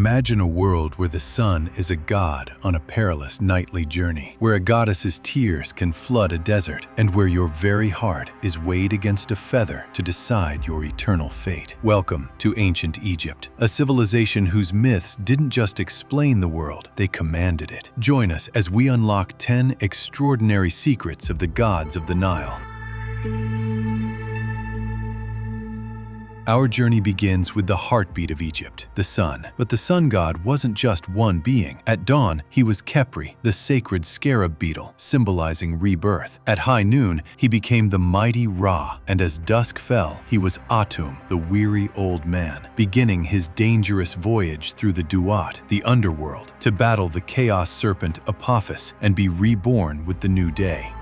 Imagine a world where the sun is a god on a perilous nightly journey, where a goddess's tears can flood a desert, and where your very heart is weighed against a feather to decide your eternal fate. Welcome to Ancient Egypt, a civilization whose myths didn't just explain the world, they commanded it. Join us as we unlock 10 extraordinary secrets of the gods of the Nile. Our journey begins with the heartbeat of Egypt, the sun. But the sun god wasn't just one being. At dawn, he was Khepri, the sacred scarab beetle, symbolizing rebirth. At high noon, he became the mighty Ra, and as dusk fell, he was Atum, the weary old man, beginning his dangerous voyage through the Duat, the underworld, to battle the chaos serpent Apophis and be reborn with the new day.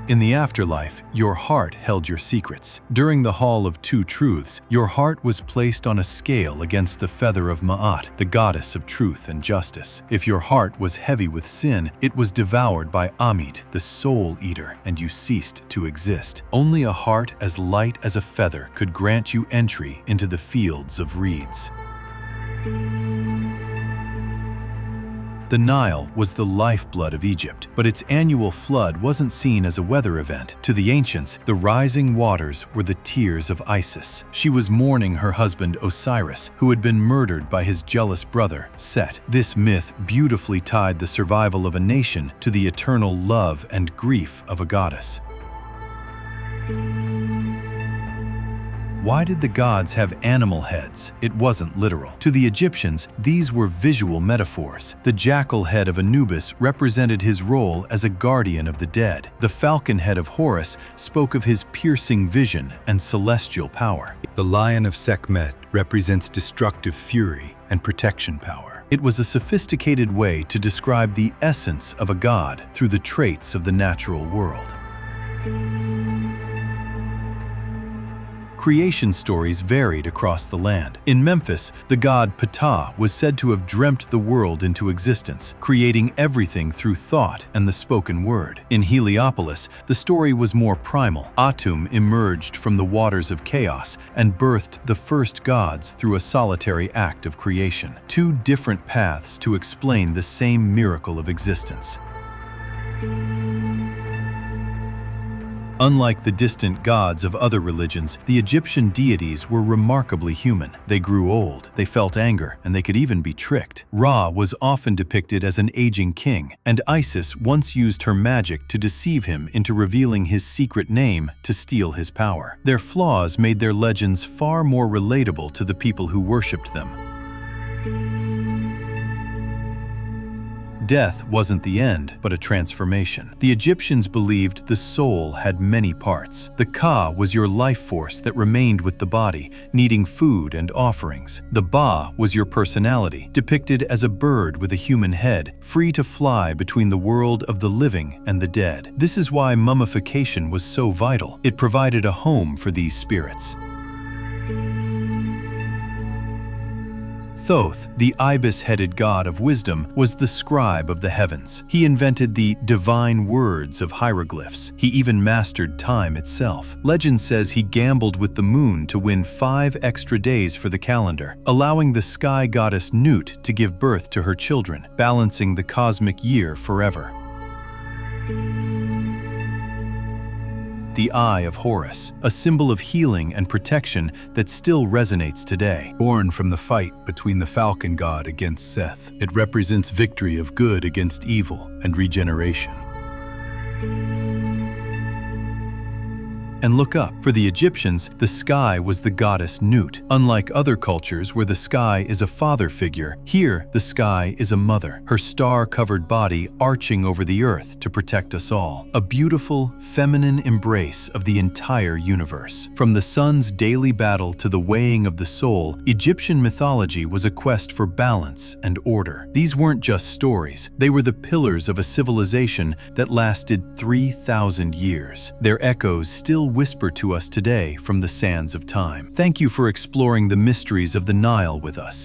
In the afterlife, your heart held your secrets. During the Hall of Two Truths, your heart was placed on a scale against the feather of Ma'at, the goddess of truth and justice. If your heart was heavy with sin, it was devoured by Amit, the soul eater, and you ceased to exist. Only a heart as light as a feather could grant you entry into the fields of reeds. The Nile was the lifeblood of Egypt, but its annual flood wasn't seen as a weather event. To the ancients, the rising waters were the tears of Isis. She was mourning her husband Osiris, who had been murdered by his jealous brother, Set. This myth beautifully tied the survival of a nation to the eternal love and grief of a goddess. Why did the gods have animal heads? It wasn't literal. To the Egyptians, these were visual metaphors. The jackal head of Anubis represented his role as a guardian of the dead. The falcon head of Horus spoke of his piercing vision and celestial power. The lion of Sekhmet represents destructive fury and protection power. It was a sophisticated way to describe the essence of a god through the traits of the natural world. Creation stories varied across the land. In Memphis, the god Ptah was said to have dreamt the world into existence, creating everything through thought and the spoken word. In Heliopolis, the story was more primal. Atum emerged from the waters of chaos and birthed the first gods through a solitary act of creation. Two different paths to explain the same miracle of existence. Unlike the distant gods of other religions, the Egyptian deities were remarkably human. They grew old, they felt anger, and they could even be tricked. Ra was often depicted as an aging king, and Isis once used her magic to deceive him into revealing his secret name to steal his power. Their flaws made their legends far more relatable to the people who worshipped them. Death wasn't the end, but a transformation. The Egyptians believed the soul had many parts. The Ka was your life force that remained with the body, needing food and offerings. The Ba was your personality, depicted as a bird with a human head, free to fly between the world of the living and the dead. This is why mummification was so vital. It provided a home for these spirits. Thoth, the ibis-headed god of wisdom, was the scribe of the heavens. He invented the divine words of hieroglyphs. He even mastered time itself. Legend says he gambled with the moon to win 5 extra days for the calendar, allowing the sky goddess Nut to give birth to her children, balancing the cosmic year forever. The Eye of Horus, a symbol of healing and protection that still resonates today. Born from the fight between the falcon god against Seth, it represents victory of good against evil and regeneration. And look up. For the Egyptians, the sky was the goddess Nut. Unlike other cultures where the sky is a father figure, here the sky is a mother, her star-covered body arching over the earth to protect us all. A beautiful, feminine embrace of the entire universe. From the sun's daily battle to the weighing of the soul, Egyptian mythology was a quest for balance and order. These weren't just stories. They were the pillars of a civilization that lasted 3,000 years. Their echoes still whisper to us today from the sands of time. Thank you for exploring the mysteries of the Nile with us.